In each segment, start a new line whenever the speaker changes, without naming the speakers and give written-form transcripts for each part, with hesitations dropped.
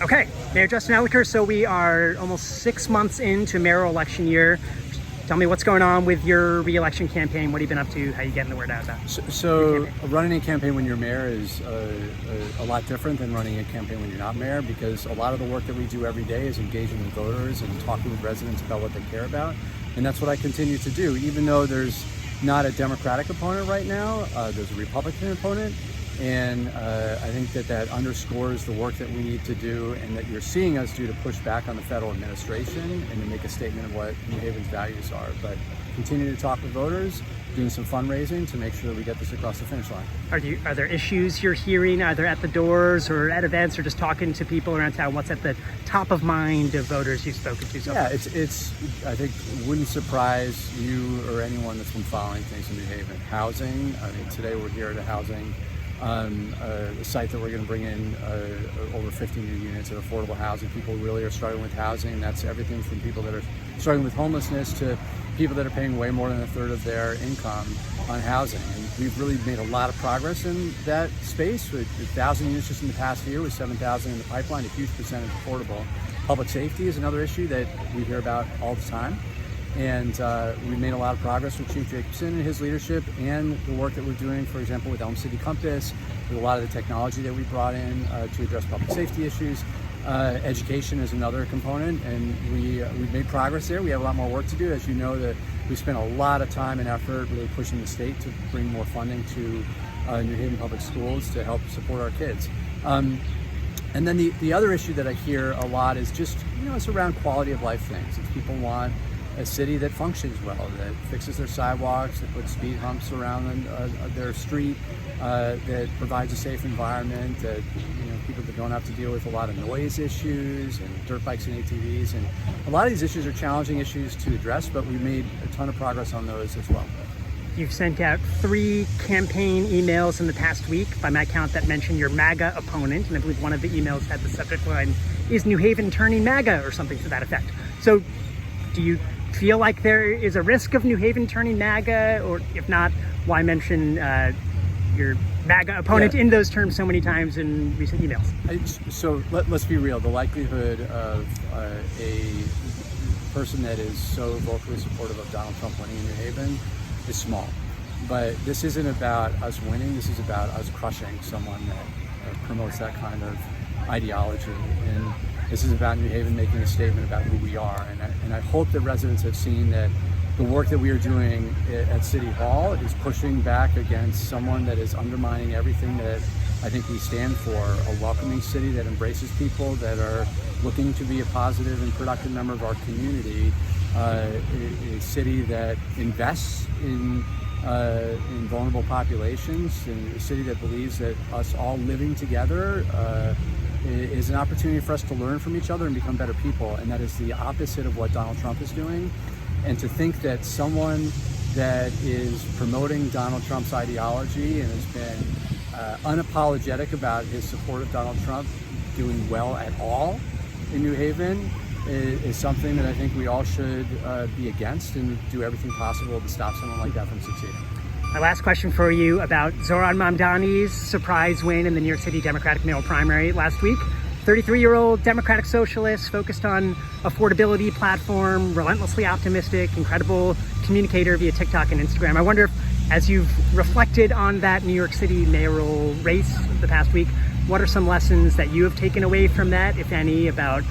Okay, Mayor Justin Elicker, so we are almost 6 months into mayoral election year. Tell me what's going on with your re-election campaign. What have you been up to? How are you getting the word out about it?
So running a campaign when you're mayor is a lot different than running a campaign when you're not mayor, because a lot of the work that we do every day is engaging with voters and talking with residents about what they care about. And that's what I continue to do. Even though there's not a Democratic opponent right now, there's a Republican opponent. And I think that underscores the work that we need to do and that you're seeing us do to push back on the federal administration and to make a statement of what New Haven's values are. But continue to talk with voters, doing some fundraising to make sure that we get this across the finish line.
Are there issues you're hearing either at the doors or at events or just talking to people around town? What's at the top of mind of voters you've spoken to so far?
Yeah, it's I think wouldn't surprise you or anyone that's been following things in New Haven. Housing, I mean, today we're here at a housing the site that we're going to bring in over 50 new units of affordable housing. People really are struggling with housing. That's everything from people that are struggling with homelessness to people that are paying way more than a third of their income on housing. And we've really made a lot of progress in that space with 1,000 units just in the past year, with 7,000 in the pipeline, a huge percentage affordable. Public safety is another issue that we hear about all the time. And we've made a lot of progress with Chief Jacobson and his leadership, and the work that we're doing, for example, with Elm City Compass, with a lot of the technology that we brought in to address public safety issues. Education is another component, and we've made progress there. We have a lot more work to do. As you know, that we spent a lot of time and effort really pushing the state to bring more funding to New Haven Public Schools to help support our kids. And then the other issue that I hear a lot is just, it's around quality of life things. If people want a city that functions well, that fixes their sidewalks, that puts speed humps around their street, that provides a safe environment, that people that don't have to deal with a lot of noise issues and dirt bikes and ATVs. And a lot of these issues are challenging issues to address, but we made a ton of progress on those as well.
You've sent out 3 campaign emails in the past week, by my count, that mention your MAGA opponent, and I believe one of the emails had the subject line, "Is New Haven turning MAGA?" or something to that effect. So do you feel like there is a risk of New Haven turning MAGA, or if not, why mention your MAGA opponent in those terms so many times in recent emails?
So let's be real. The likelihood of a person that is so vocally supportive of Donald Trump winning in New Haven is small. But this isn't about us winning. This is about us crushing someone that promotes that kind of ideology. And this is about New Haven making a statement about who we are. And I hope that residents have seen that the work that we are doing at City Hall is pushing back against someone that is undermining everything that I think we stand for. A welcoming city that embraces people that are looking to be a positive and productive member of our community. A city that invests in vulnerable populations, and a city that believes that us all living together is an opportunity for us to learn from each other and become better people. And that is the opposite of what Donald Trump is doing. And to think that someone that is promoting Donald Trump's ideology and has been unapologetic about his support of Donald Trump doing well at all in New Haven is something that I think we all should be against and do everything possible to stop someone like that from succeeding.
My last question for you about Zohran Mamdani's surprise win in the New York City Democratic mayoral primary last week. 33-year-old Democratic socialist focused on affordability platform, relentlessly optimistic, incredible communicator via TikTok and Instagram. I wonder if, as you've reflected on that New York City mayoral race the past week, what are some lessons that you have taken away from that, if any, about,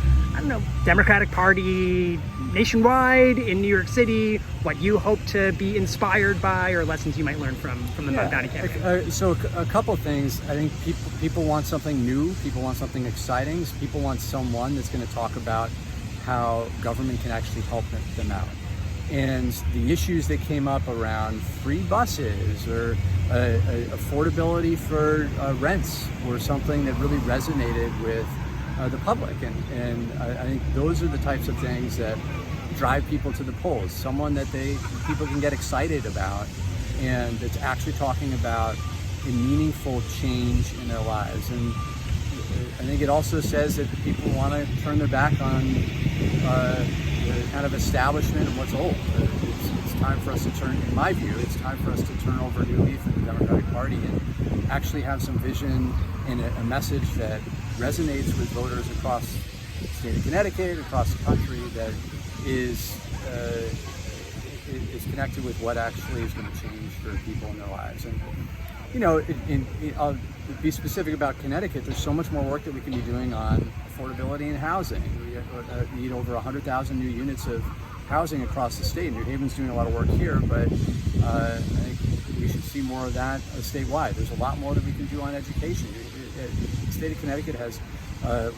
Democratic Party nationwide, in New York City, what you hope to be inspired by, or lessons you might learn from the Mamdani campaign?
So a couple things. I think people want something new. People want something exciting. People want someone that's going to talk about how government can actually help them out. And the issues that came up around free buses or affordability for rents were something that really resonated with the public. And I think those are the types of things that drive people to the polls. Someone that people can get excited about, and it's actually talking about a meaningful change in their lives. And I think it also says that the people want to turn their back on the kind of establishment of what's old. It's time for us to turn, in my view, it's time for us to turn over a new leaf in the Democratic Party and actually have some vision and a message that resonates with voters across the state of Connecticut, across the country, that is connected with what actually is going to change for people in their lives. And I'll be specific about Connecticut. There's so much more work that we can be doing on affordability and housing. We need over 100,000 new units of housing across the state. New Haven's doing a lot of work here, but I think we should see more of that statewide. There's a lot more that we can do on education. The state of Connecticut has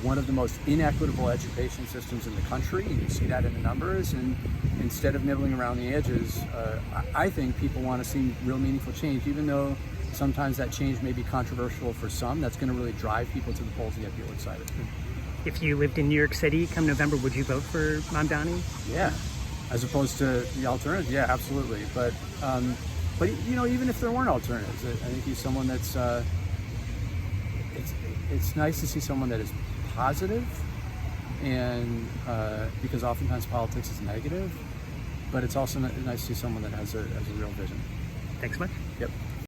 one of the most inequitable education systems in the country, and you see that in the numbers. And instead of nibbling around the edges, I think people want to see real meaningful change, even though sometimes that change may be controversial for some. That's going to really drive people to the polls and get people excited.
If you lived in New York City come November, would you vote for Mamdani?
Yeah, as opposed to the alternatives. Yeah, absolutely. But even if there weren't alternatives, I think he's someone that's. It's nice to see someone that is positive, and because oftentimes politics is negative, but it's also nice to see someone that has a real vision.
Thanks so much.
Yep.